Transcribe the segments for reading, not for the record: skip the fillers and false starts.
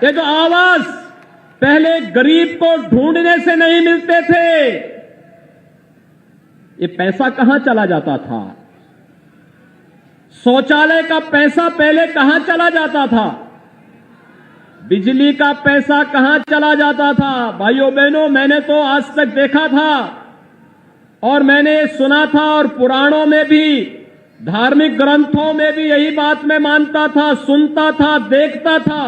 ये जो आवास पहले गरीब को ढूंढने से नहीं मिलते थे, ये पैसा कहां चला जाता था? शौचालय का पैसा पहले कहां चला जाता था? बिजली का पैसा कहां चला जाता था? भाइयों बहनों, मैंने तो आज तक देखा था और मैंने सुना था और पुराणों में भी, धार्मिक ग्रंथों में भी यही बात मैं मानता था, सुनता था, देखता था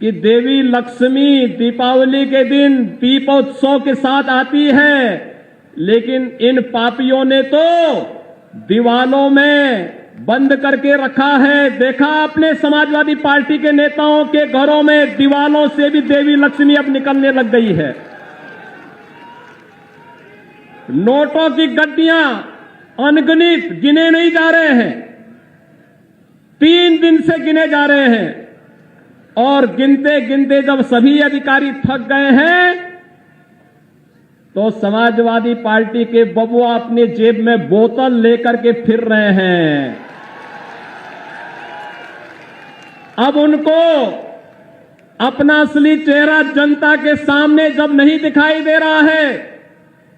कि देवी लक्ष्मी दीपावली के दिन दीपोत्सव के साथ आती है, लेकिन इन पापियों ने तो दीवालों में बंद करके रखा है। देखा आपने समाजवादी पार्टी के नेताओं के घरों में दीवालों से भी देवी लक्ष्मी अब निकलने लग गई है। नोटों की गड्डियां अनगिनत गिने नहीं जा रहे हैं, 3 दिन से गिने जा रहे हैं और गिनते गिनते जब सभी अधिकारी थक गए हैं तो समाजवादी पार्टी के बबुआ अपने जेब में बोतल लेकर के फिर रहे हैं। अब उनको अपना असली चेहरा जनता के सामने जब नहीं दिखाई दे रहा है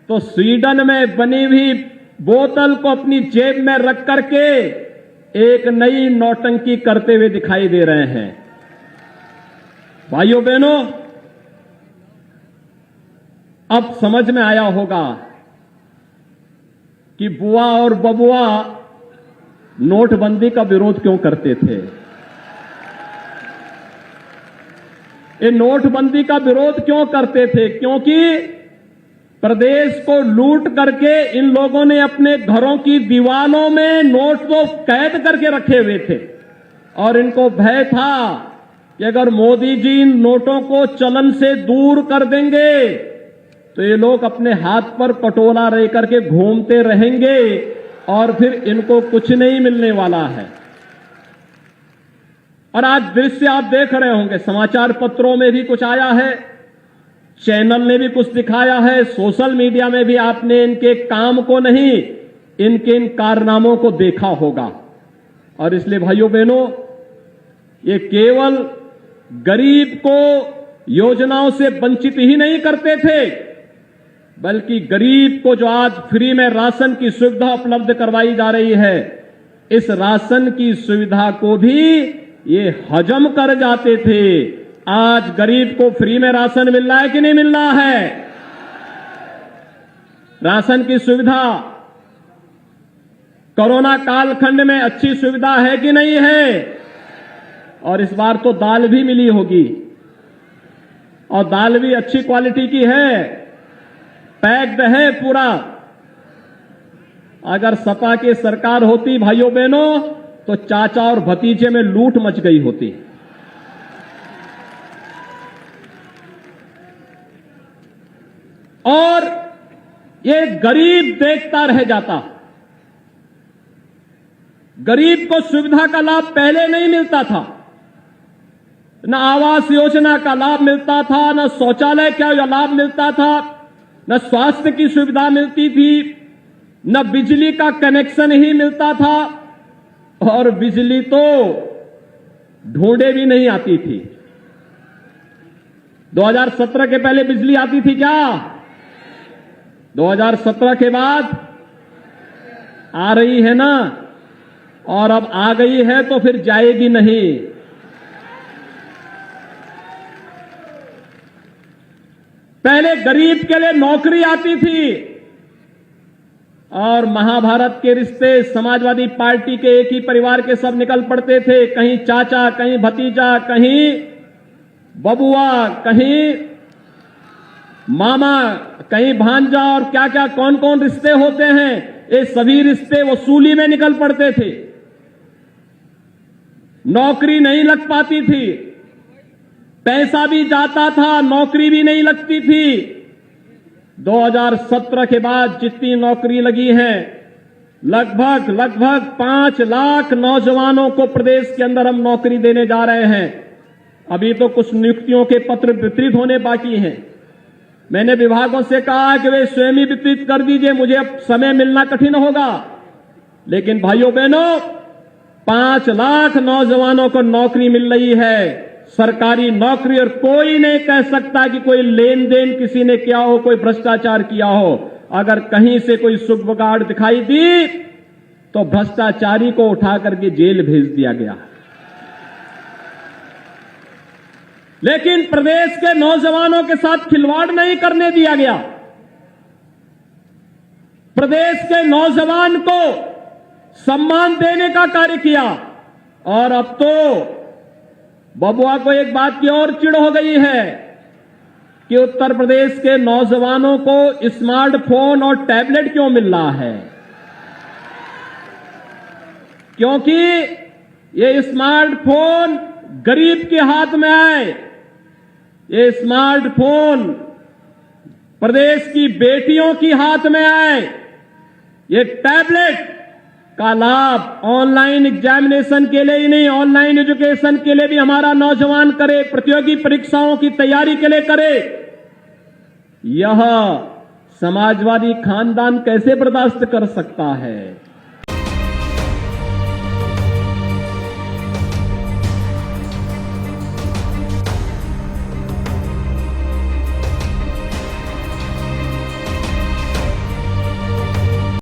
तो स्वीडन में बनी हुई बोतल को अपनी जेब में रख करके एक नई नौटंकी करते हुए दिखाई दे रहे हैं। भाइयों बहनों, अब समझ में आया होगा कि बुआ और बबुआ नोटबंदी का विरोध क्यों करते थे। ये नोटबंदी का विरोध क्यों करते थे? क्योंकि प्रदेश को लूट करके इन लोगों ने अपने घरों की दीवारों में नोट को कैद करके रखे हुए थे और इनको भय था कि अगर मोदी जी इन नोटों को चलन से दूर कर देंगे तो ये लोग अपने हाथ पर पटोला रह करके घूमते रहेंगे और फिर इनको कुछ नहीं मिलने वाला है। और आज दृश्य आप देख रहे होंगे, समाचार पत्रों में भी कुछ आया है, चैनल ने भी कुछ दिखाया है, सोशल मीडिया में भी आपने इनके काम को नहीं, इनके इन कारनामों को देखा होगा। और इसलिए भाइयों बहनों, ये केवल गरीब को योजनाओं से वंचित ही नहीं करते थे, बल्कि गरीब को जो आज फ्री में राशन की सुविधा उपलब्ध करवाई जा रही है, इस राशन की सुविधा को भी ये हजम कर जाते थे। आज गरीब को फ्री में राशन मिल रहा है कि नहीं मिल रहा है? राशन की सुविधा कोरोना कालखंड में अच्छी सुविधा है कि नहीं है? और इस बार तो दाल भी मिली होगी और दाल भी अच्छी क्वालिटी की है, पैक्ड है पूरा। अगर सपा की सरकार होती भाइयों बहनों तो चाचा और भतीजे में लूट मच गई होती। और ये गरीब देखता रह जाता। गरीब को सुविधा का लाभ पहले नहीं मिलता था, न आवास योजना का लाभ मिलता था, न शौचालय का लाभ मिलता था, न स्वास्थ्य की सुविधा मिलती थी, न बिजली का कनेक्शन ही मिलता था और बिजली तो ढूंढे भी नहीं आती थी। 2017 के पहले बिजली आती थी क्या? 2017 के बाद आ रही है ना, और अब आ गई है तो फिर जाएगी नहीं। पहले गरीब के लिए नौकरी आती थी और महाभारत के रिश्ते समाजवादी पार्टी के एक ही परिवार के सब निकल पड़ते थे, कहीं चाचा, कहीं भतीजा, कहीं बबुआ, कहीं मामा, कहीं भांजा और क्या क्या कौन कौन रिश्ते होते हैं, ये सभी रिश्ते वसूली में निकल पड़ते थे। नौकरी नहीं लग पाती थी, पैसा भी जाता था, नौकरी भी नहीं लगती थी। 2017 के बाद जितनी नौकरी लगी है, लगभग 5 लाख नौजवानों को प्रदेश के अंदर हम नौकरी देने जा रहे हैं। अभी तो कुछ नियुक्तियों के पत्र वितरित होने बाकी हैं। मैंने विभागों से कहा कि वे स्वयं ही वितरित कर दीजिए, मुझे अब समय मिलना कठिन होगा। लेकिन भाइयों बहनों, 5 लाख नौजवानों को नौकरी मिल रही है। सरकारी नौकरी, और कोई नहीं कह सकता कि कोई लेन देन किसी ने किया हो, कोई भ्रष्टाचार किया हो। अगर कहीं से कोई सुगबुगाड़ दिखाई दी तो भ्रष्टाचारी को उठा करके जेल भेज दिया गया। लेकिन प्रदेश के नौजवानों के साथ खिलवाड़ नहीं करने दिया गया। प्रदेश के नौजवान को सम्मान देने का कार्य किया। और अब तो बबुआ को एक बात की और चिढ़ हो गई है कि उत्तर प्रदेश के नौजवानों को स्मार्टफोन और टैबलेट क्यों मिल रहा है। क्योंकि ये स्मार्टफोन गरीब के हाथ में आए, ये स्मार्टफोन प्रदेश की बेटियों की हाथ में आए, ये टैबलेट का लाभ ऑनलाइन एग्जामिनेशन के लिए ही नहीं, ऑनलाइन एजुकेशन के लिए भी हमारा नौजवान करे, प्रतियोगी परीक्षाओं की तैयारी के लिए करे। यह समाजवादी खानदान कैसे बर्दाश्त कर सकता है।